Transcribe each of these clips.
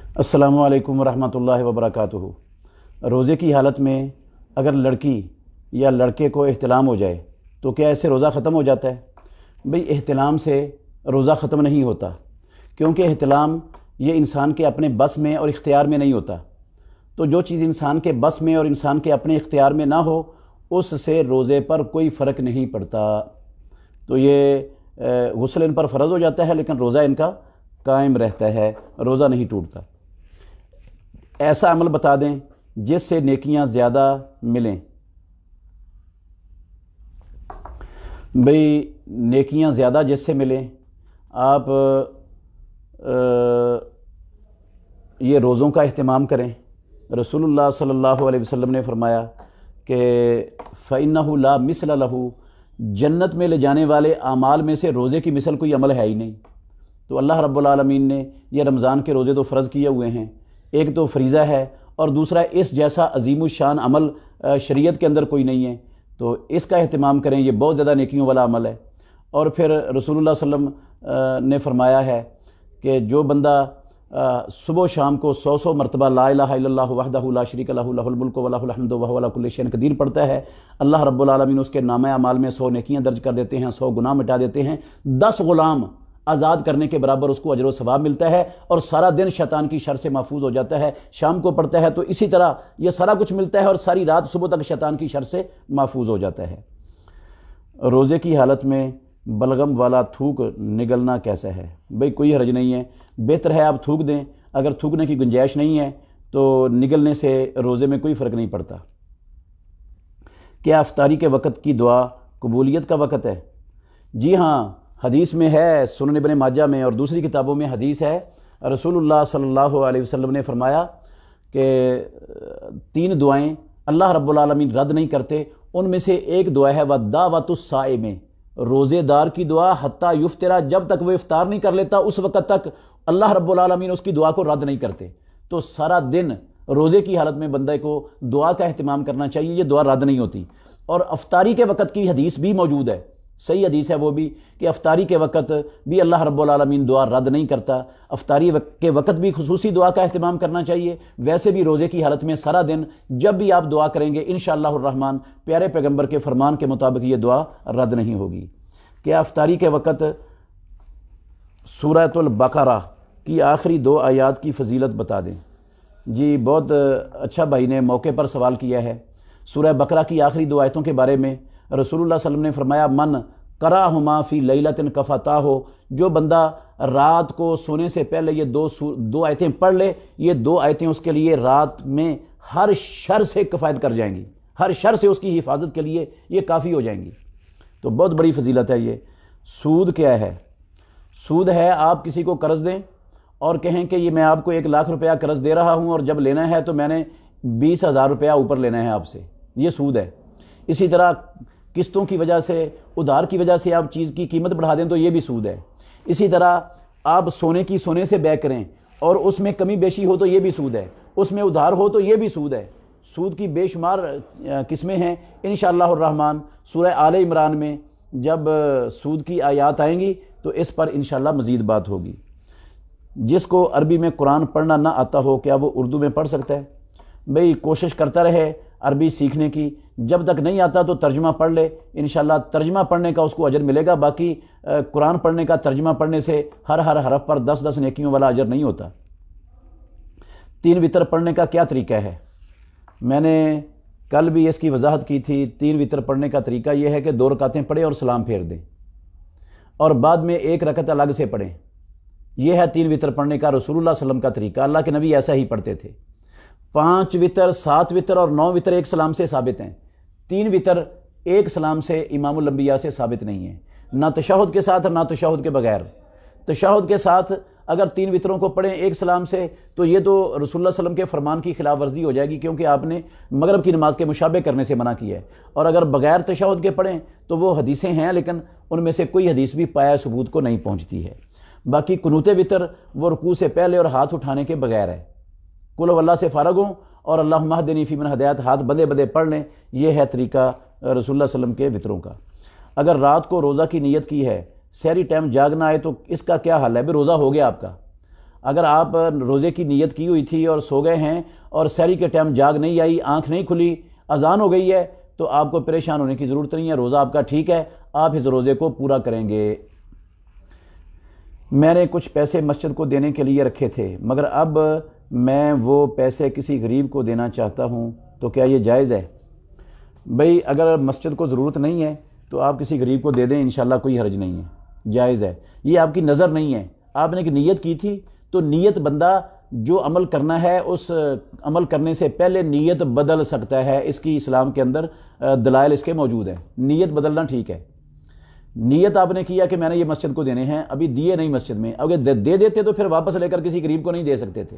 السلام علیکم ورحمۃ اللہ وبرکاتہ۔ روزے کی حالت میں اگر لڑکی یا لڑکے کو احتلام ہو جائے تو کیا ایسے روزہ ختم ہو جاتا ہے؟ بھئی احتلام سے روزہ ختم نہیں ہوتا، کیونکہ احتلام یہ انسان کے اپنے بس میں اور اختیار میں نہیں ہوتا۔ تو جو چیز انسان کے بس میں اور انسان کے اپنے اختیار میں نہ ہو اس سے روزے پر کوئی فرق نہیں پڑتا۔ تو یہ غسل ان پر فرض ہو جاتا ہے لیکن روزہ ان کا قائم رہتا ہے، روزہ نہیں ٹوٹتا۔ ایسا عمل بتا دیں جس سے نیکیاں زیادہ ملیں۔ بھئی نیکیاں زیادہ جس سے ملیں، آپ یہ روزوں کا اہتمام کریں۔ رسول اللہ صلی اللہ علیہ وسلم نے فرمایا کہ فَإِنَّهُ لَا مِثْلَ لَهُ، جنت میں لے جانے والے اعمال میں سے روزے کی مثل کوئی عمل ہے ہی نہیں۔ تو اللہ رب العالمین نے یہ رمضان کے روزے تو فرض کیے ہوئے ہیں، ایک تو فریضہ ہے اور دوسرا اس جیسا عظیم الشان عمل شریعت کے اندر کوئی نہیں ہے، تو اس کا اہتمام کریں، یہ بہت زیادہ نیکیوں والا عمل ہے۔ اور پھر رسول اللہ صلی اللہ علیہ وسلم نے فرمایا ہے کہ جو بندہ صبح و شام کو 100 مرتبہ لا الہ الا اللہ وحدہ لا شریک لہ لہ الملک و لہ الحمد وہو علی کل شیء قدیر پڑھتا ہے، اللہ رب العالمین اس کے نامہ اعمال میں 100 نیکیاں درج کر دیتے ہیں، 100 گناہ مٹا دیتے ہیں، 10 غلام آزاد کرنے کے برابر اس کو اجر و ثواب ملتا ہے، اور سارا دن شیطان کی شر سے محفوظ ہو جاتا ہے۔ شام کو پڑھتا ہے تو اسی طرح یہ سارا کچھ ملتا ہے، اور ساری رات صبح تک شیطان کی شر سے محفوظ ہو جاتا ہے۔ روزے کی حالت میں بلغم والا تھوک نگلنا کیسا ہے؟ بھئی کوئی حرج نہیں ہے، بہتر ہے آپ تھوک دیں، اگر تھوکنے کی گنجائش نہیں ہے تو نگلنے سے روزے میں کوئی فرق نہیں پڑتا۔ کیا افطاری کے وقت کی دعا قبولیت کا وقت ہے؟ جی ہاں، حدیث میں ہے، سنن ابن ماجہ میں اور دوسری کتابوں میں حدیث ہے، رسول اللہ صلی اللہ علیہ وسلم نے فرمایا کہ 3 دعائیں اللہ رب العالمین رد نہیں کرتے، ان میں سے ایک دعا ہے وَدَّعْوَةُ الصَّائِمِ، روزے دار کی دعا حتیٰ یفطر، جب تک وہ افطار نہیں کر لیتا اس وقت تک اللہ رب العالمین اس کی دعا کو رد نہیں کرتے۔ تو سارا دن روزے کی حالت میں بندے کو دعا کا اہتمام کرنا چاہیے، یہ دعا رد نہیں ہوتی۔ اور افطاری کے وقت کی حدیث بھی موجود ہے، صحیح حدیث ہے وہ بھی، کہ افطاری کے وقت بھی اللہ رب العالمین دعا رد نہیں کرتا۔ افطاری کے وقت بھی خصوصی دعا کا اہتمام کرنا چاہیے، ویسے بھی روزے کی حالت میں سارا دن جب بھی آپ دعا کریں گے انشاءاللہ الرحمن پیارے پیغمبر کے فرمان کے مطابق یہ دعا رد نہیں ہوگی۔ کیا افطاری کے وقت سورۃ البقرہ کی آخری 2 آیات کی فضیلت بتا دیں؟ جی بہت اچھا بھائی نے موقع پر سوال کیا ہے۔ سورہ بقرہ کی آخری 2 آیتوں کے بارے میں رسول اللہ صلی اللہ علیہ وسلم نے فرمایا من قرأہما فی لیلۃ کفاتاہ، جو بندہ رات کو سونے سے پہلے یہ 2 آیتیں پڑھ لے، یہ 2 آیتیں اس کے لیے رات میں ہر شر سے کفایت کر جائیں گی، ہر شر سے اس کی حفاظت کے لیے یہ کافی ہو جائیں گی۔ تو بہت بڑی فضیلت ہے یہ۔ سود کیا ہے؟ سود ہے آپ کسی کو قرض دیں اور کہیں کہ یہ میں آپ کو 1 لاکھ روپیہ قرض دے رہا ہوں اور جب لینا ہے تو میں نے 20,000 روپیہ اوپر لینا ہے آپ سے، یہ سود ہے۔ اسی طرح قسطوں کی وجہ سے، ادھار کی وجہ سے آپ چیز کی قیمت بڑھا دیں تو یہ بھی سود ہے۔ اسی طرح آپ سونے کی سونے سے بے کریں اور اس میں کمی بیشی ہو تو یہ بھی سود ہے، اس میں ادھار ہو تو یہ بھی سود ہے۔ سود کی بے شمار قسمیں ہیں، انشاءاللہ الرحمن سورہ آل عمران میں جب سود کی آیات آئیں گی تو اس پر انشاءاللہ مزید بات ہوگی۔ جس کو عربی میں قرآن پڑھنا نہ آتا ہو کیا وہ اردو میں پڑھ سکتا ہے؟ بھئی کوشش کرتا رہے عربی سیکھنے کی، جب تک نہیں آتا تو ترجمہ پڑھ لے، انشاءاللہ ترجمہ پڑھنے کا اس کو اجر ملے گا۔ باقی قرآن پڑھنے کا ترجمہ پڑھنے سے ہر حرف پر 10 نیکیوں والا اجر نہیں ہوتا۔ 3 وتر پڑھنے کا کیا طریقہ ہے؟ میں نے کل بھی اس کی وضاحت کی تھی۔ 3 وتر پڑھنے کا طریقہ یہ ہے کہ 2 رکعتیں پڑھیں اور سلام پھیر دیں، اور بعد میں 1 رکعت الگ سے پڑھیں۔ یہ ہے 3 وتر پڑھنے کا رسول اللہ صلی اللہ علیہ وسلم کا طریقہ، اللہ کے نبی ایسا ہی پڑھتے تھے۔ 5 وتر، 7 وتر اور 9 وتر ایک سلام سے ثابت ہیں، 3 وتر ایک سلام سے امام الانبیاء سے ثابت نہیں ہے، نہ تشہد کے ساتھ نہ تشہد کے بغیر۔ تشہد کے ساتھ اگر 3 وتروں کو پڑھیں ایک سلام سے تو یہ تو رسول اللہ صلی اللہ علیہ وسلم کے فرمان کی خلاف ورزی ہو جائے گی، کیونکہ آپ نے مغرب کی نماز کے مشابہ کرنے سے منع کیا ہے۔ اور اگر بغیر تشہد کے پڑھیں تو وہ حدیثیں ہیں لیکن ان میں سے کوئی حدیث بھی پایا ثبوت کو نہیں پہنچتی ہے۔ باقی قنوت وتر وہ رکوع سے پہلے اور ہاتھ اٹھانے کے بغیر ہے، قل واللہ سے فارغ ہوں اور اللہم اہدنی فیمن ہدیت ہاتھ بندے بندے پڑھ لیں، یہ ہے طریقہ رسول اللہ صلی اللہ علیہ وسلم کے وتروں کا۔ اگر رات کو روزہ کی نیت کی ہے، سحری ٹائم جاگنا ہے تو اس کا کیا حل ہے؟ بھی روزہ ہو گیا آپ کا، اگر آپ روزے کی نیت کی ہوئی تھی اور سو گئے ہیں اور سحری کے ٹائم جاگ نہیں آئی، آنکھ نہیں کھلی، اذان ہو گئی ہے، تو آپ کو پریشان ہونے کی ضرورت نہیں ہے، روزہ آپ کا ٹھیک ہے، آپ اس روزے کو پورا کریں گے۔ میں نے کچھ پیسے مسجد کو دینے کے لیے رکھے تھے، مگر اب میں وہ پیسے کسی غریب کو دینا چاہتا ہوں، تو کیا یہ جائز ہے؟ بھئی اگر مسجد کو ضرورت نہیں ہے تو آپ کسی غریب کو دے دیں، انشاءاللہ کوئی حرج نہیں ہے، جائز ہے۔ یہ آپ کی نظر نہیں ہے، آپ نے ایک نیت کی تھی، تو نیت بندہ جو عمل کرنا ہے اس عمل کرنے سے پہلے نیت بدل سکتا ہے، اس کی اسلام کے اندر دلائل اس کے موجود ہیں، نیت بدلنا ٹھیک ہے۔ نیت آپ نے کیا کہ میں نے یہ مسجد کو دینے ہیں، ابھی دیے نہیں مسجد میں، اگر دے دیتے تو پھر واپس لے کر کسی غریب کو نہیں دے سکتے تھے،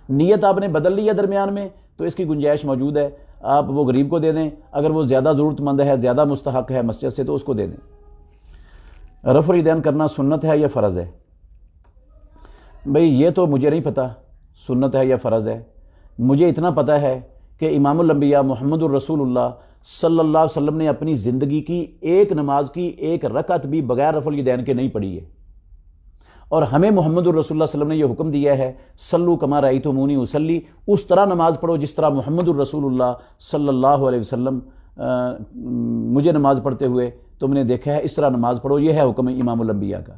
نیت آپ نے بدل لی ہے درمیان میں، تو اس کی گنجائش موجود ہے، آپ وہ غریب کو دے دیں، اگر وہ زیادہ ضرورت مند ہے، زیادہ مستحق ہے مسجد سے، تو اس کو دے دیں۔ رفع الیدین کرنا سنت ہے یا فرض ہے؟ بھئی یہ تو مجھے نہیں پتہ سنت ہے یا فرض ہے، مجھے اتنا پتہ ہے کہ امام الانبیاء محمد الرسول اللہ صلی اللہ علیہ وسلم نے اپنی زندگی کی ایک نماز کی ایک رکعت بھی بغیر رفع الیدین کے نہیں پڑھی ہے، اور ہمیں محمد الرسول اللہ صلی اللہ علیہ وسلم نے یہ حکم دیا ہے، صلو کما رأیتمونی اصلی، اس طرح نماز پڑھو جس طرح محمد الرسول اللہ صلی اللہ علیہ وسلم مجھے نماز پڑھتے ہوئے تم نے دیکھا ہے، اس طرح نماز پڑھو، یہ ہے حکم امام الانبیاء کا۔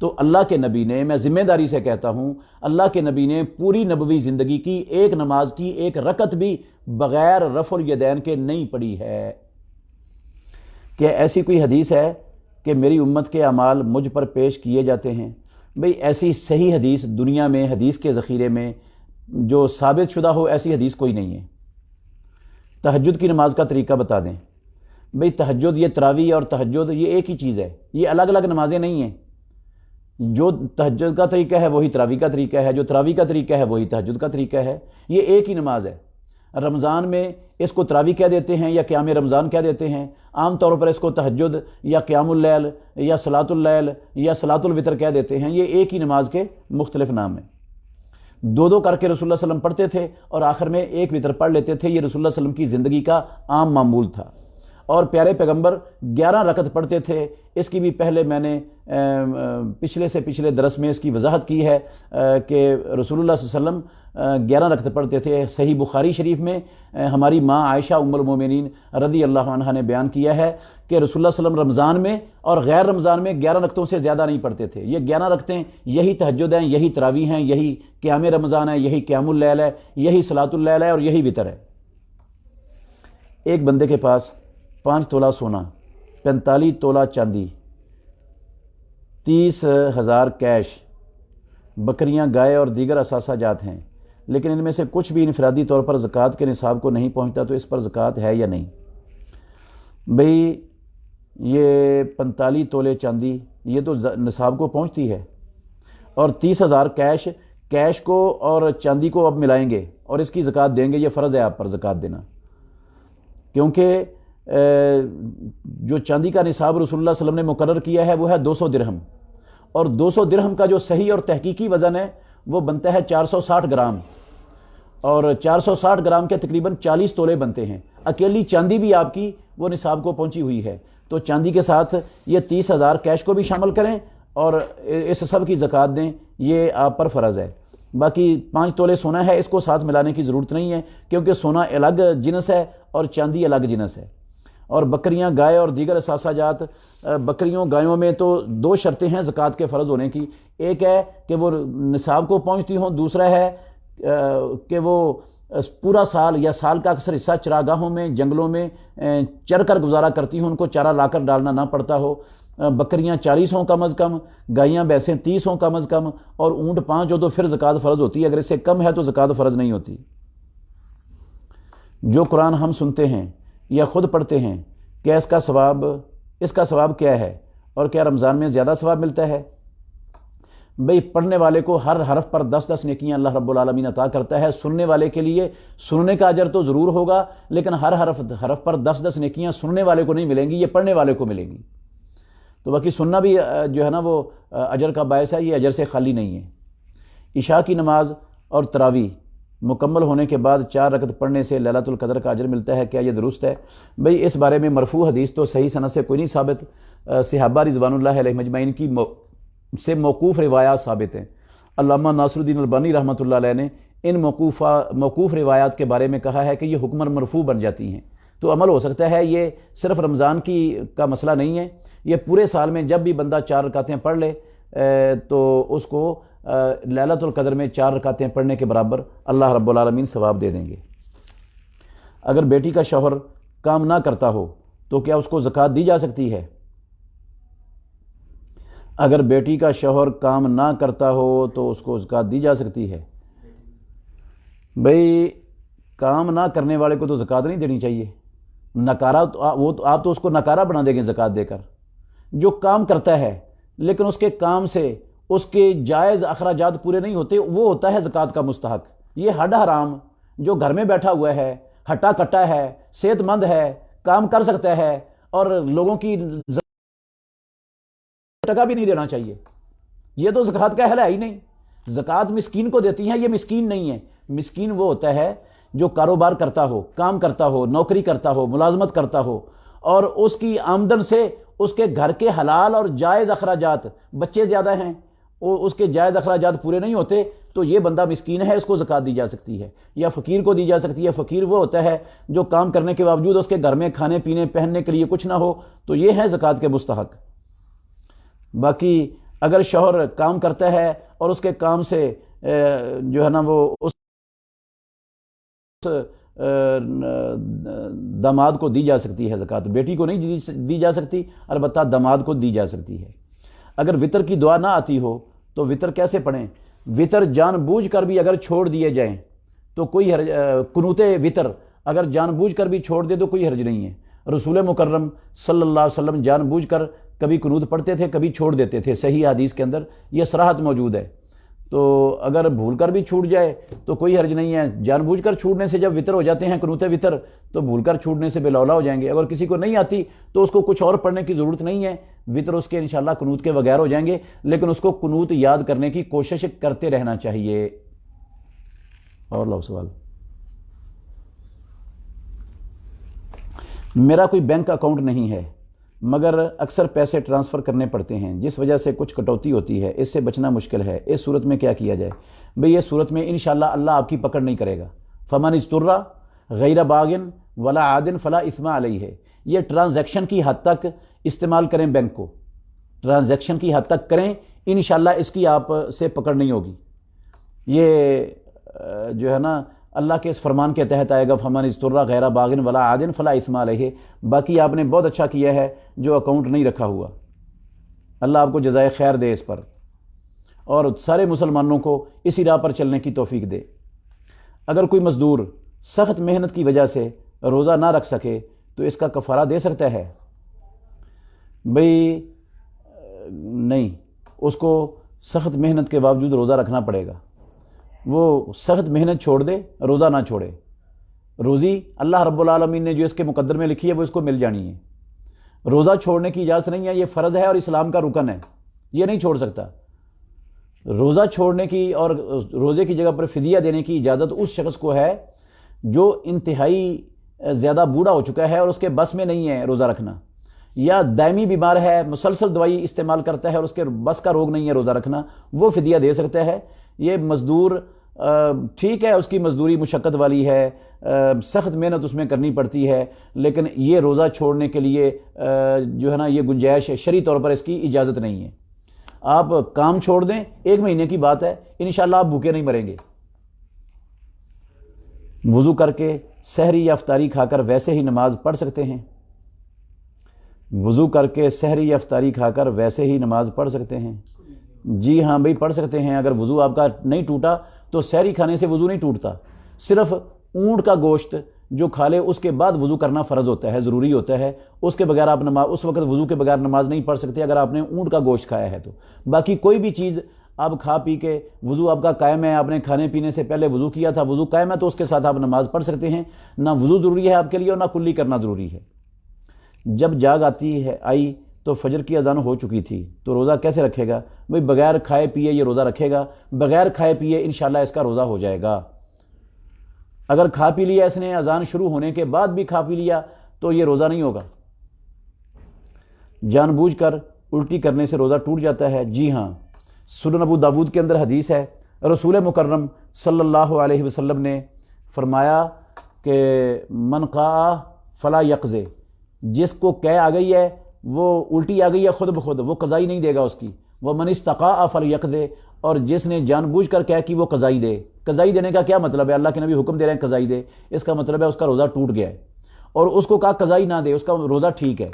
تو اللہ کے نبی نے، میں ذمہ داری سے کہتا ہوں، اللہ کے نبی نے پوری نبوی زندگی کی ایک نماز کی ایک رکعت بھی بغیر رفع الیدین کے نہیں پڑھی ہے۔ کہ ایسی کوئی حدیث ہے کہ میری امت کے اعمال مجھ پر پیش کیے جاتے ہیں؟ بھئی ایسی صحیح حدیث دنیا میں حدیث کے ذخیرے میں جو ثابت شدہ ہو، ایسی حدیث کوئی نہیں ہے۔ تہجد کی نماز کا طریقہ بتا دیں۔ بھئی تہجد، یہ تراویح اور تہجد یہ ایک ہی چیز ہے، یہ الگ الگ نمازیں نہیں ہیں۔ جو تہجد کا طریقہ ہے وہی تراویح کا طریقہ ہے، جو تراویح کا طریقہ ہے وہی تہجد کا طریقہ ہے، یہ ایک ہی نماز ہے۔ رمضان میں اس کو تراویح کہہ دیتے ہیں یا قیام رمضان کہہ دیتے ہیں، عام طور پر اس کو تہجد یا قیام اللیل یا صلاۃ اللیل یا صلاۃ الوتر کہہ دیتے ہیں، یہ ایک ہی نماز کے مختلف نام ہیں۔ دو دو کر کے رسول اللہ صلی اللہ علیہ وسلم پڑھتے تھے اور آخر میں ایک وتر پڑھ لیتے تھے، یہ رسول اللہ صلی اللہ علیہ وسلم کی زندگی کا عام معمول تھا۔ اور پیارے پیغمبر 11 رکعت پڑھتے تھے، اس کی بھی پہلے میں نے پچھلے درس میں اس کی وضاحت کی ہے کہ رسول اللہ صلی اللہ علیہ وسلم 11 رکعت پڑھتے تھے۔ صحیح بخاری شریف میں ہماری ماں عائشہ ام المومنین رضی اللہ عنہا نے بیان کیا ہے کہ رسول اللہ صلی اللہ علیہ وسلم رمضان میں اور غیر رمضان میں 11 رکعتوں سے زیادہ نہیں پڑھتے تھے۔ یہ 11 رکعتیں یہی تہجد ہیں، یہی تراویح ہیں، یہی قیام رمضان ہے، یہی قیام اللیل ہے، یہی صلاۃ اللیل ہے اور یہی وتر ہے۔ ایک بندے کے پاس 5 تولہ سونا، 45 تولہ چاندی، 30,000 کیش، بکریاں، گائے اور دیگر اثاثہ جات ہیں، لیکن ان میں سے کچھ بھی انفرادی طور پر زکوٰۃ کے نصاب کو نہیں پہنچتا، تو اس پر زکوٰۃ ہے یا نہیں؟ بھئی یہ 45 تولے چاندی یہ تو نصاب کو پہنچتی ہے، اور 30,000 کیش کو اور چاندی کو اب ملائیں گے اور اس کی زکوٰۃ دیں گے، یہ فرض ہے آپ پر زکوٰۃ دینا، کیونکہ جو چاندی کا نصاب رسول اللہ صلی اللہ علیہ وسلم نے مقرر کیا ہے وہ ہے 200 درہم، اور 200 درہم کا جو صحیح اور تحقیقی وزن ہے وہ بنتا ہے 460 گرام، اور 460 گرام کے تقریباً 40 تولے بنتے ہیں۔ اکیلی چاندی بھی آپ کی وہ نصاب کو پہنچی ہوئی ہے، تو چاندی کے ساتھ یہ 30,000 کیش کو بھی شامل کریں اور اس سب کی زکوٰۃ دیں، یہ آپ پر فرض ہے۔ باقی 5 تولے سونا ہے، اس کو ساتھ ملانے کی ضرورت نہیں ہے، کیونکہ سونا الگ جنس ہے اور چاندی الگ جنس ہے۔ اور بکریاں، گائے اور دیگر اثاثہ جات، بکریوں گایوں میں تو 2 شرطیں ہیں زکوٰۃ کے فرض ہونے کی، ایک ہے کہ وہ نصاب کو پہنچتی ہوں، دوسرا ہے کہ وہ پورا سال یا سال کا اکثر حصہ چراگاہوں میں، جنگلوں میں چر کر گزارا کرتی ہوں، ان کو چارہ لا کر ڈالنا نہ پڑتا ہو۔ بکریاں 40 ہوں کم از کم، گائیاں بھینسیں 30 ہوں کم از کم، اور اونٹ 5 ہو تو پھر زکوٰۃ فرض ہوتی ہے، اگر اس سے کم ہے تو زکوٰۃ فرض نہیں ہوتی۔ جو قرآن ہم سنتے ہیں یا خود پڑھتے ہیں، کیا اس کا ثواب کیا ہے، اور کیا رمضان میں زیادہ ثواب ملتا ہے؟ بھئی پڑھنے والے کو ہر حرف پر 10 نیکیاں اللہ رب العالمین عطا کرتا ہے، سننے والے کے لیے سننے کا اجر تو ضرور ہوگا، لیکن ہر حرف پر 10 نیکیاں سننے والے کو نہیں ملیں گی، یہ پڑھنے والے کو ملیں گی۔ تو باقی سننا بھی جو ہے نا وہ اجر کا باعث ہے، یہ اجر سے خالی نہیں ہے۔ عشاء کی نماز اور تراویح مکمل ہونے کے بعد 4 رکعت پڑھنے سے لیلۃ القدر کا اجر ملتا ہے، کیا یہ درست ہے؟ بھئی اس بارے میں مرفوع حدیث تو صحیح سند سے کوئی نہیں ثابت، صحابہ رضوان اللہ علیہ مجمعین کی سے موقوف روایات ثابت ہیں۔ علامہ ناصرالدین البانی رحمۃ اللہ علیہ نے ان موقوف روایات کے بارے میں کہا ہے کہ یہ حکماً مرفوع بن جاتی ہیں، تو عمل ہو سکتا ہے۔ یہ صرف رمضان کا مسئلہ نہیں ہے، یہ پورے سال میں جب بھی بندہ 4 رکعتیں پڑھ لے تو اس کو لیلۃ القدر میں 4 رکعتیں پڑھنے کے برابر اللہ رب العالمین ثواب دے دیں گے۔ اگر بیٹی کا شوہر کام نہ کرتا ہو تو کیا اس کو زکوٰۃ دی جا سکتی ہے؟ اگر بیٹی کا شوہر کام نہ کرتا ہو تو اس کو زکوٰۃ دی جا سکتی ہے؟ بھئی کام نہ کرنے والے کو تو زکوٰۃ نہیں دینی چاہیے، نکارہ وہ تو آپ تو اس کو نکارہ بنا دیں گے زکوٰۃ دے کر۔ جو کام کرتا ہے لیکن اس کے کام سے اس کے جائز اخراجات پورے نہیں ہوتے، وہ ہوتا ہے زکوٰۃ کا مستحق۔ یہ ہڈ حرام جو گھر میں بیٹھا ہوا ہے، ہٹا کٹا ہے، صحت مند ہے، کام کر سکتا ہے اور لوگوں کی ٹکا بھی نہیں دینا چاہیے، یہ تو زکوٰۃ کا اہل ہے ہی نہیں۔ زکوٰۃ مسکین کو دیتی ہیں، یہ مسکین نہیں ہے۔ مسکین وہ ہوتا ہے جو کاروبار کرتا ہو، کام کرتا ہو، نوکری کرتا ہو، ملازمت کرتا ہو، اور اس کی آمدن سے اس کے گھر کے حلال اور جائز اخراجات، بچے زیادہ ہیں، اس کے جائز اخراجات پورے نہیں ہوتے، تو یہ بندہ مسکین ہے، اس کو زکوٰۃ دی جا سکتی ہے، یا فقیر کو دی جا سکتی ہے۔ فقیر وہ ہوتا ہے جو کام کرنے کے باوجود اس کے گھر میں کھانے پینے پہننے کے لیے کچھ نہ ہو، تو یہ ہے زکوٰۃ کے مستحق۔ باقی اگر شوہر کام کرتا ہے اور اس کے کام سے جو ہے نا وہ اس داماد کو دی جا سکتی ہے زکوٰۃ، بیٹی کو نہیں دی جا سکتی، البتہ داماد کو دی جا سکتی ہے۔ اگر وطر کی دعا نہ آتی ہو تو وطر کیسے پڑھیں؟ وطر جان بوجھ کر بھی اگر چھوڑ دیے جائیں تو کوئی قنوت وطر اگر جان بوجھ کر بھی چھوڑ دے تو کوئی حرج نہیں ہے۔ رسول مکرم صلی اللہ علیہ وسلم جان بوجھ کر کبھی قنوت پڑھتے تھے، کبھی چھوڑ دیتے تھے، صحیح حدیث کے اندر یہ صراحت موجود ہے۔ تو اگر بھول کر بھی چھوٹ جائے تو کوئی حرج نہیں ہے۔ جان بوجھ کر چھوڑنے سے جب وطر ہو جاتے ہیں قنوت وطر، تو بھول کر چھوڑنے سے بے لولا ہو جائیں گے۔ اگر کسی کو نہیں آتی تو اس کو کچھ اور پڑھنے کی ضرورت نہیں ہے، وطر اس کے انشاءاللہ قنوت کے بغیر ہو جائیں گے، لیکن اس کو قنوت یاد کرنے کی کوشش کرتے رہنا چاہیے۔ اور لو سوال۔ میرا کوئی بینک اکاؤنٹ نہیں ہے مگر اکثر پیسے ٹرانسفر کرنے پڑتے ہیں، جس وجہ سے کچھ کٹوتی ہوتی ہے، اس سے بچنا مشکل ہے، اس صورت میں کیا کیا جائے؟ بھئی اس صورت میں انشاءاللہ اللہ آپ کی پکڑ نہیں کرے گا۔ فمن اضطر غیر باغ ولا عاد فلا اثم علیہ۔ یہ ٹرانزیکشن کی حد تک استعمال کریں، بینک کو ٹرانزیکشن کی حد تک کریں، انشاءاللہ اس کی آپ سے پکڑ نہیں ہوگی۔ یہ جو ہے نا اللہ کے اس فرمان کے تحت آئے گا، فمن اضطر غیر باغ ولا عاد فلا اثم علیہ۔ باقی آپ نے بہت اچھا کیا ہے جو اکاؤنٹ نہیں رکھا ہوا، اللہ آپ کو جزائے خیر دے اس پر، اور سارے مسلمانوں کو اسی راہ پر چلنے کی توفیق دے۔ اگر کوئی مزدور سخت محنت کی وجہ سے روزہ نہ رکھ سکے تو اس کا کفارہ دے سکتا ہے؟ بھئی نہیں، اس کو سخت محنت کے باوجود روزہ رکھنا پڑے گا۔ وہ سخت محنت چھوڑ دے، روزہ نہ چھوڑے۔ روزی اللہ رب العالمین نے جو اس کے مقدر میں لکھی ہے وہ اس کو مل جانی ہے۔ روزہ چھوڑنے کی اجازت نہیں ہے، یہ فرض ہے اور اسلام کا رکن ہے، یہ نہیں چھوڑ سکتا۔ روزہ چھوڑنے کی اور روزے کی جگہ پر فدیہ دینے کی اجازت اس شخص کو ہے جو انتہائی زیادہ بوڑھا ہو چکا ہے اور اس کے بس میں نہیں ہے روزہ رکھنا، یا دائمی بیمار ہے، مسلسل دوائی استعمال کرتا ہے اور اس کے بس کا روگ نہیں ہے روزہ رکھنا، وہ فدیہ دے سکتا ہے۔ یہ مزدور ٹھیک ہے، اس کی مزدوری مشقت والی ہے، سخت محنت اس میں کرنی پڑتی ہے، لیکن یہ روزہ چھوڑنے کے لیے جو ہے نا یہ گنجائش شرعی طور پر اس کی اجازت نہیں ہے۔ آپ کام چھوڑ دیں، 1 مہینے کی بات ہے، انشاءاللہ آپ بھوکے نہیں مریں گے۔ وضو کر کے سحری یا افطاری کھا کر ویسے ہی نماز پڑھ سکتے ہیں؟ وضو کر کے سحری یا افطاری کھا کر ویسے ہی نماز پڑھ سکتے ہیں؟ جی ہاں بھئی پڑھ سکتے ہیں۔ اگر وضو آپ کا نہیں ٹوٹا تو سحری کھانے سے وضو نہیں ٹوٹتا، صرف اونٹ کا گوشت جو کھا لے اس کے بعد وضو کرنا فرض ہوتا ہے، ضروری ہوتا ہے، اس کے بغیر آپ نماز اس وقت وضو کے بغیر نماز نہیں پڑھ سکتے اگر آپ نے اونٹ کا گوشت کھایا ہے تو۔ باقی کوئی بھی چیز آپ کھا پی کے وضو آپ کا قائم ہے، آپ نے کھانے پینے سے پہلے وضو کیا تھا، وضو قائم ہے، تو اس کے ساتھ آپ نماز پڑھ سکتے ہیں۔ نہ وضو ضروری ہے آپ کے لیے اور نہ کلی کرنا ضروری ہے۔ جب جاگ آئی تو فجر کی اذان ہو چکی تھی تو روزہ کیسے رکھے گا؟ بھئی بغیر کھائے پیے یہ روزہ رکھے گا، بغیر کھائے پیے انشاءاللہ اس کا روزہ ہو جائے گا۔ اگر کھا پی لیا اس نے اذان شروع ہونے کے بعد بھی کھا پی لیا تو یہ روزہ نہیں ہوگا۔ جان بوجھ کر الٹی کرنے سے روزہ ٹوٹ جاتا ہے؟ جی ہاں، سنن ابو داود کے اندر حدیث ہے، رسول مکرم صلی اللہ علیہ وسلم نے فرمایا کہ من قاء فلا یقضی، جس کو قے آ گئی ہے، وہ الٹی آ گئی ہے خود بخود، وہ قضائی نہیں دے گا اس کی، وہ من استقاء فلیقضی، اور جس نے جان بوجھ کر قے کی وہ قضائی دے۔ قضائی دینے کا کیا مطلب ہے؟ اللہ کے نبی حکم دے رہے ہیں قضائی دے، اس کا مطلب ہے اس کا روزہ ٹوٹ گیا ہے، اور اس کو کہا قضائی نہ دے، اس کا روزہ ٹھیک ہے۔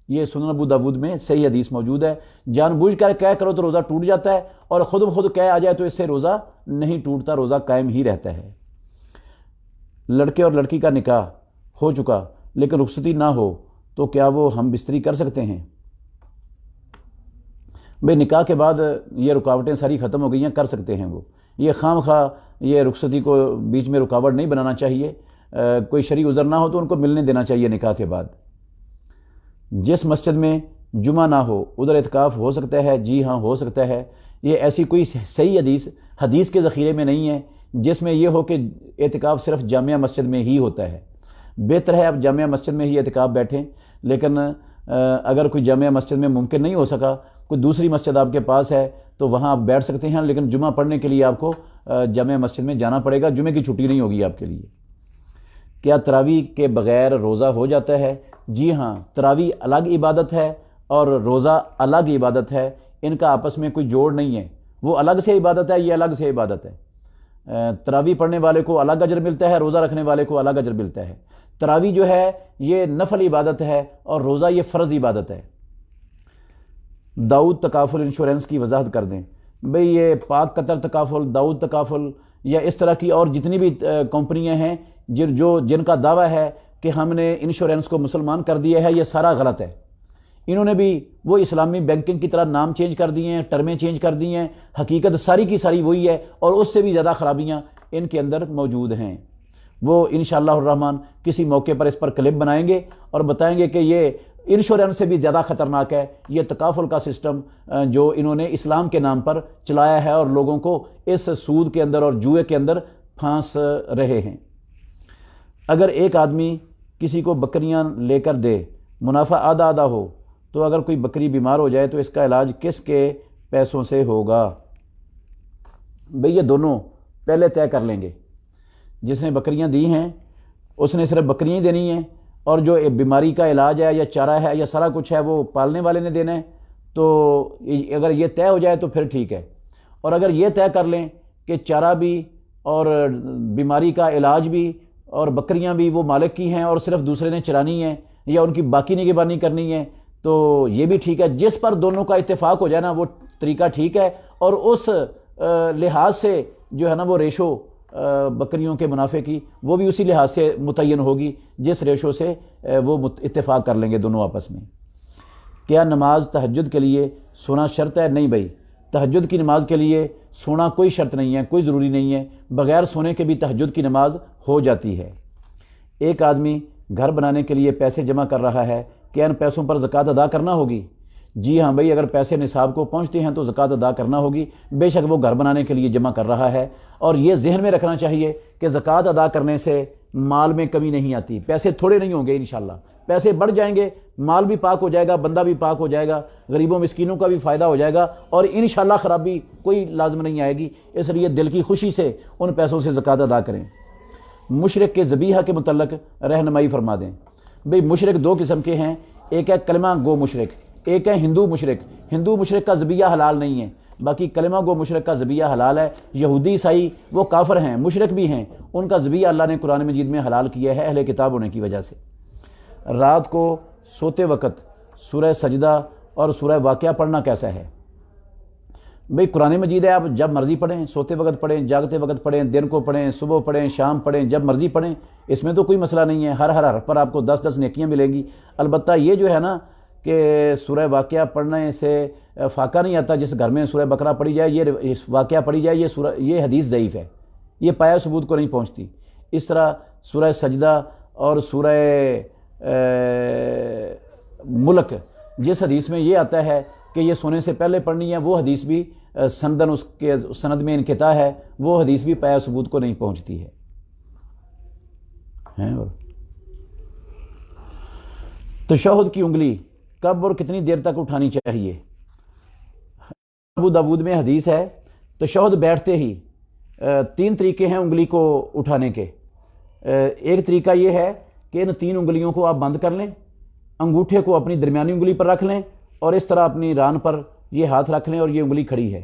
یہ سنن ابو داود میں صحیح حدیث موجود ہے۔ جان بوجھ کر قے کرو تو روزہ ٹوٹ جاتا ہے، اور خود بخود قے آ جائے تو اس سے روزہ نہیں ٹوٹتا، روزہ قائم ہی رہتا ہے۔ لڑکے اور لڑکی کا نکاح ہو چکا لیکن رخصتی نہ ہو تو کیا وہ ہم بستری کر سکتے ہیں؟ بھئی نکاح کے بعد یہ رکاوٹیں ساری ختم ہو گئی ہیں، کر سکتے ہیں وہ، یہ خام خواہ یہ رخصتی کو بیچ میں رکاوٹ نہیں بنانا چاہیے۔ کوئی شرعی عذر نہ ہو تو ان کو ملنے دینا چاہیے نکاح کے بعد۔ جس مسجد میں جمعہ نہ ہو ادھر اعتکاف ہو سکتا ہے؟ جی ہاں ہو سکتا ہے۔ یہ ایسی کوئی صحیح حدیث کے ذخیرے میں نہیں ہے جس میں یہ ہو کہ اعتکاف صرف جامعہ مسجد میں ہی ہوتا ہے۔ بہتر ہے آپ جامعہ مسجد میں ہی اعتکاف بیٹھیں، لیکن اگر کوئی جامعہ مسجد میں ممکن نہیں ہو سکا، کوئی دوسری مسجد آپ کے پاس ہے تو وہاں آپ بیٹھ سکتے ہیں، لیکن جمعہ پڑھنے کے لیے آپ کو جامعہ مسجد میں جانا پڑے گا، جمعے کی چھٹی نہیں ہوگی آپ کے لیے۔ کیا تراویح کے بغیر روزہ ہو جاتا ہے؟ جی ہاں، تراویح الگ عبادت ہے اور روزہ الگ عبادت ہے، ان کا آپس میں کوئی جوڑ نہیں ہے، وہ الگ سے عبادت ہے، یہ الگ سے عبادت ہے۔ تراویح پڑھنے والے کو الگ اجر ملتا ہے، روزہ رکھنے والے کو الگ اجر ملتا ہے۔ تراویح جو ہے یہ نفل عبادت ہے اور روزہ یہ فرض عبادت ہے۔ داؤد تکافل انشورنس کی وضاحت کر دیں۔ بھئی یہ پاک قطر تکافل، داؤد تکافل یا اس طرح کی اور جتنی بھی کمپنیاں ہیں جن کا دعویٰ ہے کہ ہم نے انشورنس کو مسلمان کر دیا ہے، یہ سارا غلط ہے۔ انہوں نے بھی وہ اسلامی بینکنگ کی طرح نام چینج کر دیے ہیں، ٹرمیں چینج کر دی ہیں، حقیقت ساری کی ساری وہی ہے، اور اس سے بھی زیادہ خرابیاں ان کے اندر موجود ہیں۔ وہ انشاءاللہ الرحمن کسی موقع پر اس پر کلپ بنائیں گے اور بتائیں گے کہ یہ انشورنس سے بھی زیادہ خطرناک ہے، یہ تکافل کا سسٹم جو انہوں نے اسلام کے نام پر چلایا ہے اور لوگوں کو اس سود کے اندر اور جوئے کے اندر پھانس رہے ہیں۔ اگر ایک آدمی کسی کو بکریاں لے کر دے، منافع آدھا آدھا ہو، تو اگر کوئی بکری بیمار ہو جائے تو اس کا علاج کس کے پیسوں سے ہوگا؟ بھئی یہ دونوں پہلے طے کر لیں گے۔ جس نے بکریاں دی ہیں اس نے صرف بکریاں ہی دینی ہیں، اور جو بیماری کا علاج ہے یا چارہ ہے یا سارا کچھ ہے وہ پالنے والے نے دینا ہے۔ تو اگر یہ طے ہو جائے تو پھر ٹھیک ہے، اور اگر یہ طے کر لیں کہ چارہ بھی اور بیماری کا علاج بھی اور بکریاں بھی وہ مالک کی ہیں اور صرف دوسرے نے چرانی ہے یا ان کی باقی نگہبانی کرنی ہے، تو یہ بھی ٹھیک ہے۔ جس پر دونوں کا اتفاق ہو جائے نا وہ طریقہ ٹھیک ہے، اور اس لحاظ سے جو ہے نا وہ ریشو بکریوں کے منافع کی وہ بھی اسی لحاظ سے متعین ہوگی جس ریشو سے وہ اتفاق کر لیں گے دونوں آپس میں۔ کیا نماز تہجد کے لیے سونا شرط ہے؟ نہیں بھائی، تہجد کی نماز کے لیے سونا کوئی شرط نہیں ہے، کوئی ضروری نہیں ہے، بغیر سونے کے بھی تہجد کی نماز ہو جاتی ہے۔ ایک آدمی گھر بنانے کے لیے پیسے جمع کر رہا ہے، کیا ان پیسوں پر زکوٰۃ ادا کرنا ہوگی؟ جی ہاں بھائی، اگر پیسے نصاب کو پہنچتے ہیں تو زکوٰۃ ادا کرنا ہوگی، بے شک وہ گھر بنانے کے لیے جمع کر رہا ہے، اور یہ ذہن میں رکھنا چاہیے کہ زکوٰۃ ادا کرنے سے مال میں کمی نہیں آتی، پیسے تھوڑے نہیں ہوں گے انشاءاللہ، پیسے بڑھ جائیں گے، مال بھی پاک ہو جائے گا، بندہ بھی پاک ہو جائے گا، غریبوں مسکینوں کا بھی فائدہ ہو جائے گا، اور انشاءاللہ خرابی کوئی لازم نہیں آئے گی۔ اس لیے دل کی خوشی سے ان پیسوں سے زکوٰۃ ادا کریں۔ مشرک کے ذبیحہ کے متعلق رہنمائی فرما دیں۔ بھئی مشرک دو قسم کے ہیں، ایک ہے کلمہ گو مشرک، ایک ہے ہندو مشرک۔ ہندو مشرک کا ذبیحہ حلال نہیں ہے، باقی کلمہ گو مشرک کا ذبیحہ حلال ہے۔ یہودی عیسائی وہ کافر ہیں، مشرک بھی ہیں، ان کا ذبیحہ اللہ نے قرآن مجید میں حلال کیا ہے اہل کتاب ہونے کی وجہ سے۔ رات کو سوتے وقت سورہ سجدہ اور سورہ واقعہ پڑھنا کیسا ہے؟ بھئی قرآن مجید ہے، آپ جب مرضی پڑھیں، سوتے وقت پڑھیں، جاگتے وقت پڑھیں، دن کو پڑھیں، صبح پڑھیں، شام پڑھیں، جب مرضی پڑھیں، اس میں تو کوئی مسئلہ نہیں ہے، ہر حرف پر آپ کو 10 نیکیاں ملیں گی۔ البتہ یہ جو ہے نا کہ سورہ واقعہ پڑھنے سے فاقہ نہیں آتا، جس گھر میں سورہ بقرہ پڑھی جائے، یہ واقعہ پڑھی جائے، یہ حدیث ضعیف ہے، یہ پایہ ثبوت کو نہیں پہنچتی۔ اس طرح سورہ سجدہ اور سورہ ملک جس حدیث میں یہ آتا ہے کہ یہ سونے سے پہلے پڑھنی ہے، وہ حدیث بھی سندن اس کے سند میں انقطاع ہے، وہ حدیث بھی پایہ ثبوت کو نہیں پہنچتی ہے۔ اور تشہد کی انگلی کب اور کتنی دیر تک اٹھانی چاہیے؟ ابو داود میں حدیث ہے، تشہد بیٹھتے ہی 3 طریقے ہیں انگلی کو اٹھانے کے۔ ایک طریقہ یہ ہے کہ ان 3 انگلیوں کو آپ بند کر لیں، انگوٹھے کو اپنی درمیانی انگلی پر رکھ لیں اور اس طرح اپنی ران پر یہ ہاتھ رکھ لیں اور یہ انگلی کھڑی ہے۔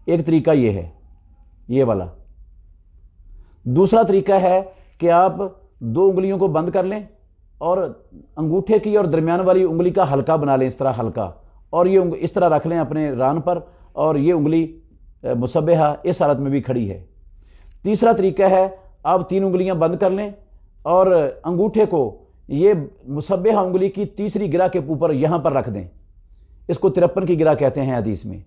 ایک طریقہ یہ ہے، یہ والا۔ دوسرا طریقہ ہے کہ آپ 2 انگلیوں کو بند کر لیں اور انگوٹھے کی اور درمیان والی انگلی کا حلقہ بنا لیں، اس طرح حلقہ، اور یہ اس طرح رکھ لیں اپنے ران پر، اور یہ انگلی مسبحہ اس حالت میں بھی کھڑی ہے۔ تیسرا طریقہ ہے آپ 3 انگلیاں بند کر لیں اور انگوٹھے کو یہ مسبحہ انگلی کی تیسری گرہ کے اوپر یہاں پر رکھ دیں، اس کو 53 کی گرہ کہتے ہیں حدیث میں،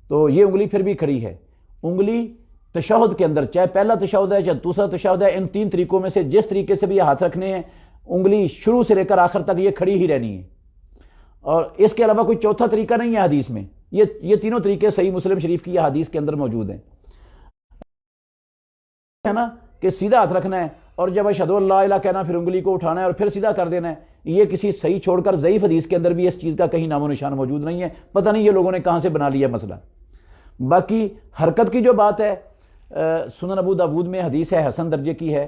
تو یہ انگلی پھر بھی کھڑی ہے۔ انگلی تشہد کے اندر، چاہے پہلا تشہد ہے چاہے دوسرا تشہد ہے، ان 3 طریقوں میں سے جس طریقے سے بھی یہ ہاتھ رکھنے ہیں، انگلی شروع سے لے کر آخر تک یہ کھڑی ہی رہنی ہے، اور اس کے علاوہ کوئی چوتھا طریقہ نہیں ہے حدیث میں۔ یہ تینوں طریقے صحیح مسلم شریف کی یہ حدیث کے اندر موجود ہیں، ہے نا، کہ سیدھا ہاتھ رکھنا ہے اور جب اشہدو ان لا الہ کہنا پھر انگلی کو اٹھانا ہے اور پھر سیدھا کر دینا ہے۔ یہ کسی صحیح چھوڑ کر ضعیف حدیث کے اندر بھی اس چیز کا کہیں نام و نشان موجود نہیں ہے، پتہ نہیں یہ لوگوں نے کہاں سے بنا لیا مسئلہ۔ باقی حرکت کی جو بات ہے، سنن ابو داود میں حدیث ہے، حسن درجے کی ہے،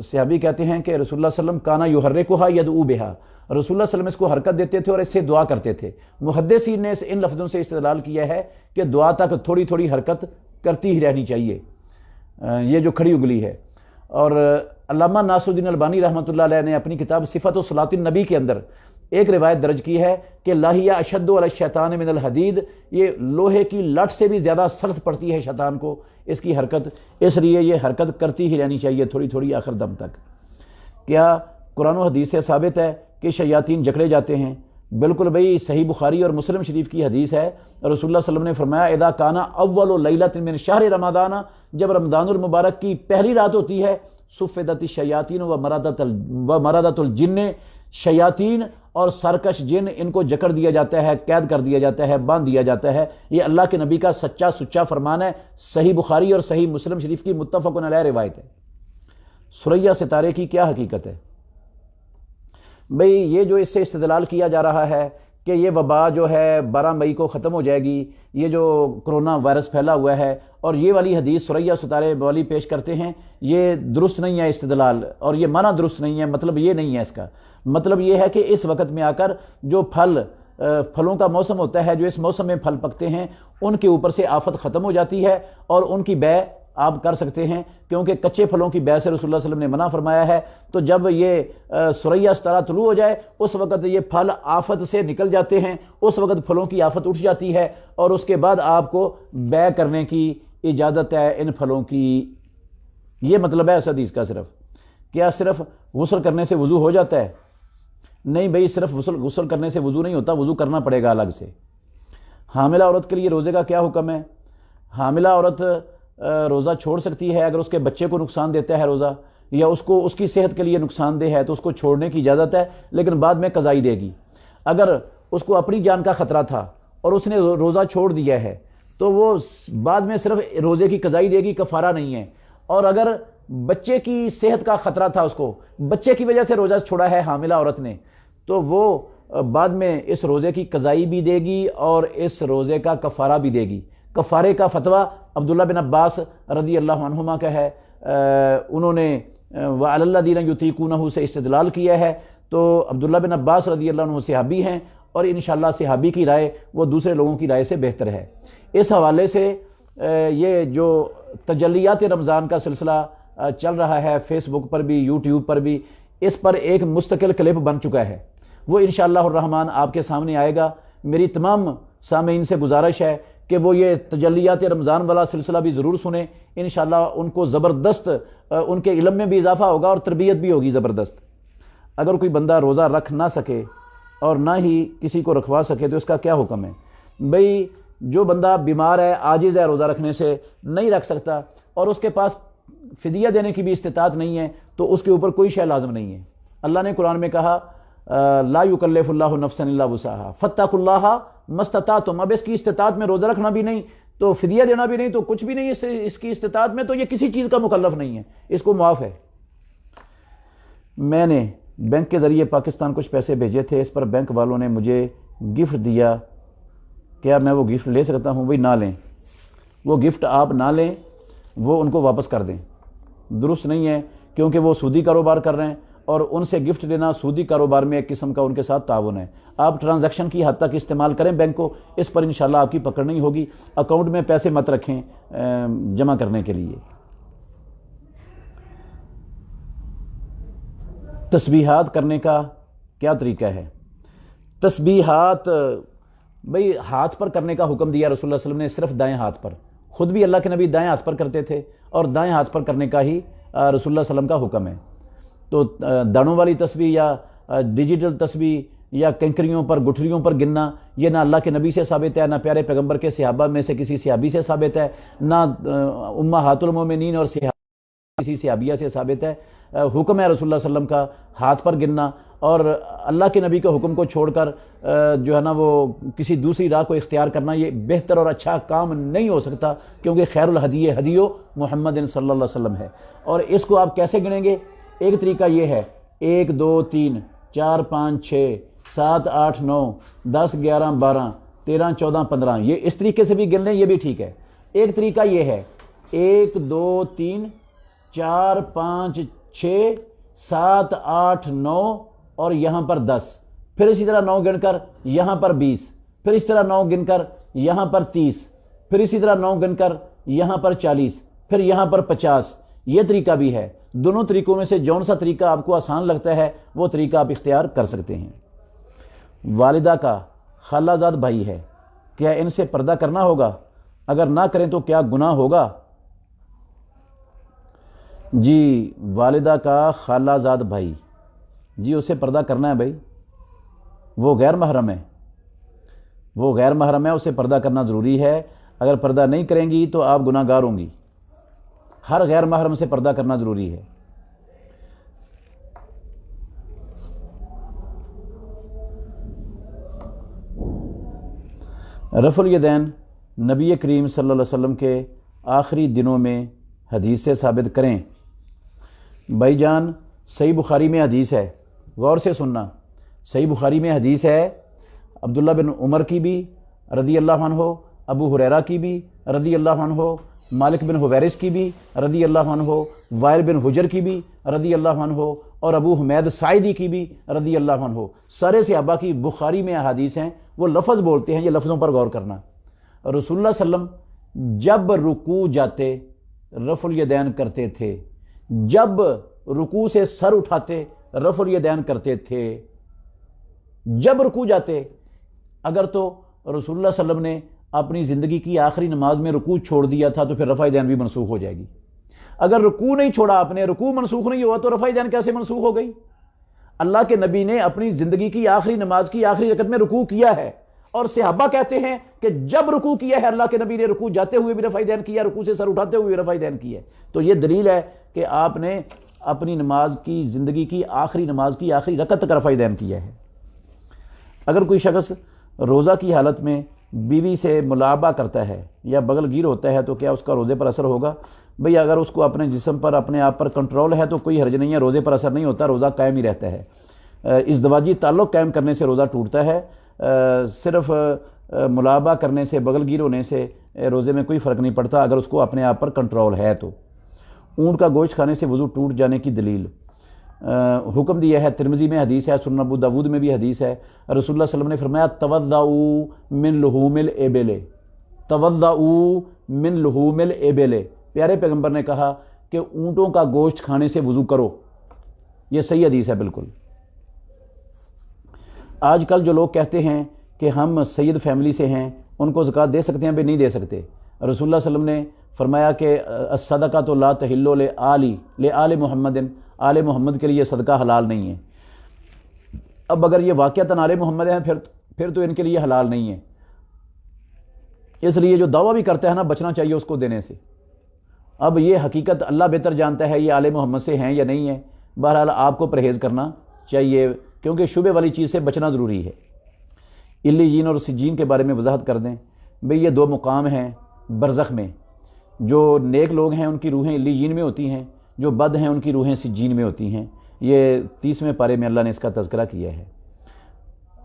صحابی کہتے ہیں کہ رسول اللہ صلی اللہ علیہ وسلم کانا یحرکھا یدعو بہا، رسول اللہ صلی اللہ علیہ وسلم اس کو حرکت دیتے تھے اور اس سے دعا کرتے تھے۔ محدثین نے ان لفظوں سے استدلال کیا ہے کہ دعا تک تھوڑی تھوڑی حرکت کرتی ہی رہنی چاہیے، یہ جو کھڑی انگلی ہے۔ اور علامہ ناصر الدین البانی رحمۃ اللہ علیہ نے اپنی کتاب صفت و صلاۃ النبی کے اندر ایک روایت درج کی ہے کہ لاہیہ اشد علی الشیطان من الحدید، یہ لوہے کی لٹ سے بھی زیادہ سخت پڑتی ہے شیطان کو اس کی حرکت، اس لیے یہ حرکت کرتی ہی رہنی چاہیے تھوڑی تھوڑی آخر دم تک۔ کیا قرآن و حدیث سے ثابت ہے کہ شیاطین جکڑے جاتے ہیں؟ بالکل بھئی، صحیح بخاری اور مسلم شریف کی حدیث ہے، رسول اللہ صلی اللہ علیہ وسلم نے فرمایا اذا کان اول لیلۃ من شہر رمضان، جب رمضان المبارک کی پہلی رات ہوتی ہے، صفدت الشیاطین و مرادت الجن، شیاطین اور سرکش جن ان کو جکڑ دیا جاتا ہے، قید کر دیا جاتا ہے، باندھ دیا جاتا ہے۔ یہ اللہ کے نبی کا سچا سچا فرمان ہے، صحیح بخاری اور صحیح مسلم شریف کی متفق علیہ روایت ہے۔ ثریا ستارے کی کیا حقیقت ہے؟ بھئی یہ جو اس سے استدلال کیا جا رہا ہے کہ یہ وبا جو ہے 12 مئی کو ختم ہو جائے گی، یہ جو کرونا وائرس پھیلا ہوا ہے، اور یہ والی حدیث ثریا ستارے والی پیش کرتے ہیں، یہ درست نہیں ہے استدلال، اور یہ معنی درست نہیں ہے، مطلب یہ نہیں ہے اس کا۔ مطلب یہ ہے کہ اس وقت میں آ کر جو پھلوں کا موسم ہوتا ہے، جو اس موسم میں پھل پکتے ہیں، ان کے اوپر سے آفت ختم ہو جاتی ہے اور ان کی بے آپ کر سکتے ہیں، کیونکہ کچے پھلوں کی بے سے رسول اللہ صلی اللہ علیہ وسلم نے منع فرمایا ہے۔ تو جب یہ ثریا ستارہ طلوع ہو جائے، اس وقت یہ پھل آفت سے نکل جاتے ہیں، اس وقت پھلوں کی آفت اٹھ جاتی ہے، اور اس کے بعد آپ کو بے کرنے کی اجازت ہے ان پھلوں کی۔ یہ مطلب ہے اس حدیث کا۔ کیا صرف غسل کرنے سے وضو ہو جاتا ہے؟ نہیں بھئی، صرف غسل کرنے سے وضو نہیں ہوتا، وضو کرنا پڑے گا الگ سے۔ حاملہ عورت کے لیے روزے کا کیا حکم ہے؟ حاملہ عورت روزہ چھوڑ سکتی ہے اگر اس کے بچے کو نقصان دیتا ہے روزہ، یا اس کی صحت کے لیے نقصان دہ ہے تو اس کو چھوڑنے کی اجازت ہے، لیکن بعد میں قضائی دے گی۔ اگر اس کو اپنی جان کا خطرہ تھا اور اس نے روزہ چھوڑ دیا ہے تو وہ بعد میں صرف روزے کی قضائی دے گی، کفارہ نہیں ہے۔ اور اگر بچے کی صحت کا خطرہ تھا، اس کو بچے کی وجہ سے روزہ چھوڑا ہے حاملہ عورت نے، تو وہ بعد میں اس روزے کی قضائی بھی دے گی اور اس روزے کا کفارہ بھی دے گی۔ کفارے کا فتویٰ عبداللہ بن عباس رضی اللہ عنہما کا ہے، انہوں نے وَعَلَى الَّذِينَ يُطِيقُونَهُ سے استدلال کیا ہے۔ تو عبداللہ بن عباس رضی اللہ عنہ صحابی ہیں، اور انشاءاللہ صحابی کی رائے وہ دوسرے لوگوں کی رائے سے بہتر ہے۔ اس حوالے سے یہ جو تجلیات رمضان کا سلسلہ چل رہا ہے، فیس بک پر بھی، یوٹیوب پر بھی، اس پر ایک مستقل کلپ بن چکا ہے، وہ انشاءاللہ الرحمن آپ کے سامنے آئے گا۔ میری تمام سامعین سے گزارش ہے کہ وہ یہ تجلیات رمضان والا سلسلہ بھی ضرور سنیں، انشاءاللہ ان کو زبردست ان کے علم میں بھی اضافہ ہوگا اور تربیت بھی ہوگی زبردست۔ اگر کوئی بندہ روزہ رکھ نہ سکے اور نہ ہی کسی کو رکھوا سکے تو اس کا کیا حکم ہے؟ بھئی جو بندہ بیمار ہے، عاجز ہے، روزہ رکھنے سے نہیں رکھ سکتا اور اس کے پاس فدیہ دینے کی بھی استطاعت نہیں ہے، تو اس کے اوپر کوئی شے لازم نہیں ہے۔ اللہ نے قرآن میں کہا لا یکلف اللہ نفسا الا وسعها فاتقوا اللہ ما استطعتم۔ اب اس کی استطاعت میں روزہ رکھنا بھی نہیں، تو فدیہ دینا بھی نہیں، تو کچھ بھی نہیں اس کی استطاعت میں، تو یہ کسی چیز کا مکلف نہیں ہے، اس کو معاف ہے۔ میں نے بینک کے ذریعے پاکستان کچھ پیسے بھیجے تھے، اس پر بینک والوں نے مجھے گفٹ دیا کیا میں وہ گفٹ لے سکتا ہوں؟ بھائی نہ لیں، وہ گفٹ آپ نہ لیں، وہ ان کو واپس کر دیں، درست نہیں ہے، کیونکہ وہ سودی کاروبار کر رہے ہیں اور ان سے گفٹ لینا سودی کاروبار میں ایک قسم کا ان کے ساتھ تعاون ہے۔ آپ ٹرانزیکشن کی حد تک استعمال کریں بینک کو، اس پر انشاءاللہ آپ کی پکڑ نہیں ہوگی۔ اکاؤنٹ میں پیسے مت رکھیں جمع کرنے کے لیے۔ تسبیحات کرنے کا کیا طریقہ ہے؟ تسبیحات بھئی ہاتھ پر کرنے کا حکم دیا رسول اللہ صلی اللہ علیہ وسلم نے، صرف دائیں ہاتھ پر۔ خود بھی اللہ کے نبی دائیں ہاتھ پر کرتے تھے اور دائیں ہاتھ پر کرنے کا ہی رسول اللہ صلی اللہ علیہ وسلم کا حکم ہے۔ تو دانوں والی تسبیح یا ڈیجیٹل تسبیح یا کنکریوں پر گٹھلیوں پر گننا، یہ نہ اللہ کے نبی سے ثابت ہے، نہ پیارے پیغمبر کے صحابہ میں سے کسی صحابی سے ثابت ہے، نہ امہات المومنین اور کسی صحابیہ سے ثابت ہے۔ حکم ہے رسول اللہ صلی اللہ علیہ وسلم کا ہاتھ پر گننا، اور اللہ کے نبی کے حکم کو چھوڑ کر جو ہے نا وہ کسی دوسری راہ کو اختیار کرنا، یہ بہتر اور اچھا کام نہیں ہو سکتا، کیونکہ خیر الہدی ہدیو محمد صلی اللہ علیہ وسلم ہے۔ اور اس کو آپ کیسے گنیں گے؟ ایک طریقہ یہ ہے 1 2 3 4 5 6 7 8 9 10 11 12 13 14 15، یہ اس طریقے سے بھی گن لیں، یہ بھی ٹھیک ہے۔ ایک طریقہ یہ ہے 1 2 3 4 5 6 7 8 9 اور یہاں پر 10، پھر اسی طرح 9 گن کر یہاں پر 20، پھر اس طرح 9 گن کر یہاں پر 30، پھر اسی طرح 9 گن کر یہاں پر 40، پھر یہاں پر 50۔ یہ طریقہ بھی ہے۔ دونوں طریقوں میں سے جون سا طریقہ آپ کو آسان لگتا ہے وہ طریقہ آپ اختیار کر سکتے ہیں۔ والدہ کا خالہ زاد بھائی ہے، کیا ان سے پردہ کرنا ہوگا؟ اگر نہ کریں تو کیا گناہ ہوگا؟ جی، والدہ کا خالہ زاد بھائی، جی اسے پردہ کرنا ہے بھائی، وہ غیر محرم ہے، وہ غیر محرم ہے، اسے پردہ کرنا ضروری ہے۔ اگر پردہ نہیں کریں گی تو آپ گناہ گار ہوں گی۔ ہر غیر محرم سے پردہ کرنا ضروری ہے۔ رفع الیدین نبی کریم صلی اللہ علیہ وسلم کے آخری دنوں میں حدیث سے ثابت کریں۔ بھائی جان، صحیح بخاری میں حدیث ہے، غور سے سننا، صحیح بخاری میں حدیث ہے، عبداللہ بن عمر کی بھی رضی اللہ عنہ، ابو ہریرہ کی بھی رضی اللہ عنہ، مالک بن حویرث کی بھی رضی اللہ عنہ، وائل بن حجر کی بھی رضی اللہ عنہ، اور ابو حمید ساعدی کی بھی رضی اللہ عنہ۔ سارے صحابہ کی بخاری میں احادیث ہیں، وہ لفظ بولتے ہیں، یہ لفظوں پر غور کرنا۔ رسول اللہ صلی اللہ علیہ وسلم جب رکوع جاتے رفع الیدین کرتے تھے، جب رکوع سے سر اٹھاتے رفع الیدین کرتے تھے، جب رکوع جاتے۔ اگر تو رسول اللہ صلی اللہ علیہ وسلم نے اپنی زندگی کی آخری نماز میں رکوع چھوڑ دیا تھا تو پھر رفع دین بھی منسوخ ہو جائے گی۔ اگر رکوع نہیں چھوڑا آپ نے، رکوع منسوخ نہیں ہوا تو رفع دین کیسے منسوخ ہو گئی؟ اللہ کے نبی نے اپنی زندگی کی آخری نماز کی آخری رکعت میں رکوع کیا ہے، اور صحابہ کہتے ہیں کہ جب رکوع کیا ہے اللہ کے نبی نے، رکوع جاتے ہوئے بھی رفع دین کیا، رکوع سے سر اٹھاتے ہوئے بھی رفع دین کیا ہے۔ تو یہ دلیل ہے کہ آپ نے اپنی نماز کی زندگی کی آخری نماز کی آخری رکعت تک رفع دین کیا ہے۔ اگر کوئی شخص روزہ کی حالت میں بیوی سے ملاعبہ کرتا ہے یا بغل گیر ہوتا ہے تو کیا اس کا روزے پر اثر ہوگا؟ بھئی اگر اس کو اپنے جسم پر اپنے آپ پر کنٹرول ہے تو کوئی حرج نہیں ہے، روزے پر اثر نہیں ہوتا، روزہ قائم ہی رہتا ہے۔ ازدواجی تعلق قائم کرنے سے روزہ ٹوٹتا ہے، صرف ملاعبہ کرنے سے، بغل گیر ہونے سے روزے میں کوئی فرق نہیں پڑتا اگر اس کو اپنے آپ پر کنٹرول ہے تو۔ اونٹ کا گوشت کھانے سے وضو ٹوٹ جانے کی دلیل، حکم دیا ہے، ترمذی میں حدیث ہے، سنن ابو داود میں بھی حدیث ہے، رسول اللہ صلی اللہ علیہ وسلم نے فرمایا توضؤوا من لحوم الابل، توضؤوا من لحوم الابل، پیارے پیغمبر نے کہا کہ اونٹوں کا گوشت کھانے سے وضو کرو، یہ صحیح حدیث ہے بالکل۔ آج کل جو لوگ کہتے ہیں کہ ہم سید فیملی سے ہیں، ان کو زکوٰۃ دے سکتے ہیں؟ بھائی نہیں دے سکتے۔ رسول اللہ صلی اللہ علیہ وسلم نے فرمایا کہ الصدقۃ لا تحل لآل محمد، آل محمد کے لیے صدقہ حلال نہیں ہے۔ اب اگر یہ واقعتاً آل محمد ہیں پھر تو ان کے لیے حلال نہیں ہے، اس لیے جو دعویٰ بھی کرتا ہے نا بچنا چاہیے اس کو دینے سے۔ اب یہ حقیقت اللہ بہتر جانتا ہے یہ آل محمد سے ہیں یا نہیں ہے، بہرحال آپ کو پرہیز کرنا چاہیے کیونکہ شبہ والی چیز سے بچنا ضروری ہے۔ علیین اور سجین کے بارے میں وضاحت کر دیں۔ بھئی یہ دو مقام ہیں برزخ میں، جو نیک لوگ ہیں ان کی روحیں علیین میں ہوتی ہیں، جو بد ہیں ان کی روحیں سجین میں ہوتی ہیں۔ یہ 30ویں پارے میں اللہ نے اس کا تذکرہ کیا ہے۔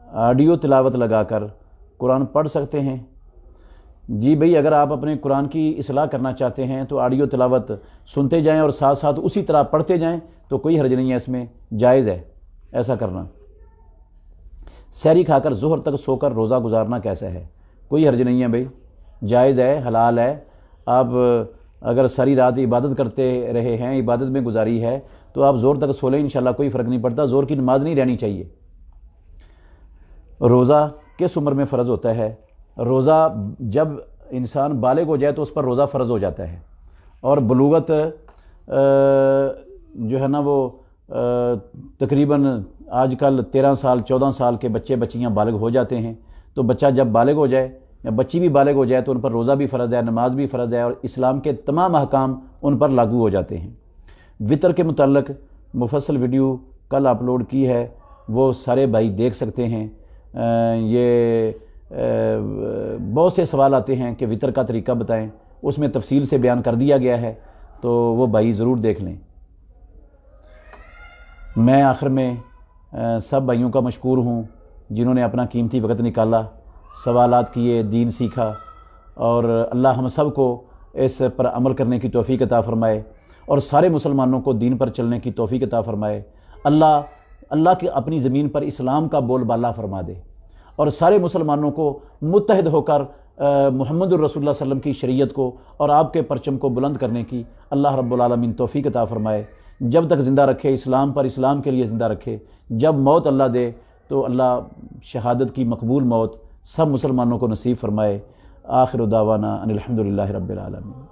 آڈیو تلاوت لگا کر قرآن پڑھ سکتے ہیں؟ جی بھئی، اگر آپ اپنے قرآن کی اصلاح کرنا چاہتے ہیں تو آڈیو تلاوت سنتے جائیں اور ساتھ ساتھ اسی طرح پڑھتے جائیں تو کوئی حرج نہیں ہے، اس میں جائز ہے ایسا کرنا۔ سحری کھا کر ظہر تک سو کر روزہ گزارنا کیسا ہے؟ کوئی حرج نہیں ہے بھئی، جائز ہے، حلال ہے۔ آپ اگر ساری رات عبادت کرتے رہے ہیں، عبادت میں گزاری ہے، تو آپ زور تک سو لیں، انشاءاللہ کوئی فرق نہیں پڑتا۔ زور کی نماز نہیں رہنی چاہیے۔ روزہ کس عمر میں فرض ہوتا ہے؟ روزہ جب انسان بالغ ہو جائے تو اس پر روزہ فرض ہو جاتا ہے، اور بلوغت جو ہے نا وہ تقریباً آج کل 13 سال 14 سال کے بچے بچیاں بالغ ہو جاتے ہیں۔ تو بچہ جب بالغ ہو جائے یا بچی بھی بالغ ہو جائے تو ان پر روزہ بھی فرض ہے، نماز بھی فرض ہے، اور اسلام کے تمام احکام ان پر لاگو ہو جاتے ہیں۔ وطر کے متعلق مفصل ویڈیو کل اپلوڈ کی ہے، وہ سارے بھائی دیکھ سکتے ہیں۔ یہ بہت سے سوال آتے ہیں کہ وطر کا طریقہ بتائیں، اس میں تفصیل سے بیان کر دیا گیا ہے، تو وہ بھائی ضرور دیکھ لیں۔ میں آخر میں سب بھائیوں کا مشکور ہوں جنہوں نے اپنا قیمتی وقت نکالا، سوالات کیے، دین سیکھا، اور اللہ ہم سب کو اس پر عمل کرنے کی توفیق عطا فرمائے، اور سارے مسلمانوں کو دین پر چلنے کی توفیق عطا فرمائے۔ اللہ کی اپنی زمین پر اسلام کا بول بالا فرما دے، اور سارے مسلمانوں کو متحد ہو کر محمد الرسول اللہ صلی اللہ علیہ وسلم کی شریعت کو اور آپ کے پرچم کو بلند کرنے کی اللہ رب العالمین توفیق عطا فرمائے۔ جب تک زندہ رکھے اسلام پر، اسلام کے لیے زندہ رکھے۔ جب موت اللہ دے تو اللہ شہادت کی مقبول موت سب مسلمانوں کو نصیب فرمائے۔ آخر دعوانا ان الحمد للہ رب العالمین۔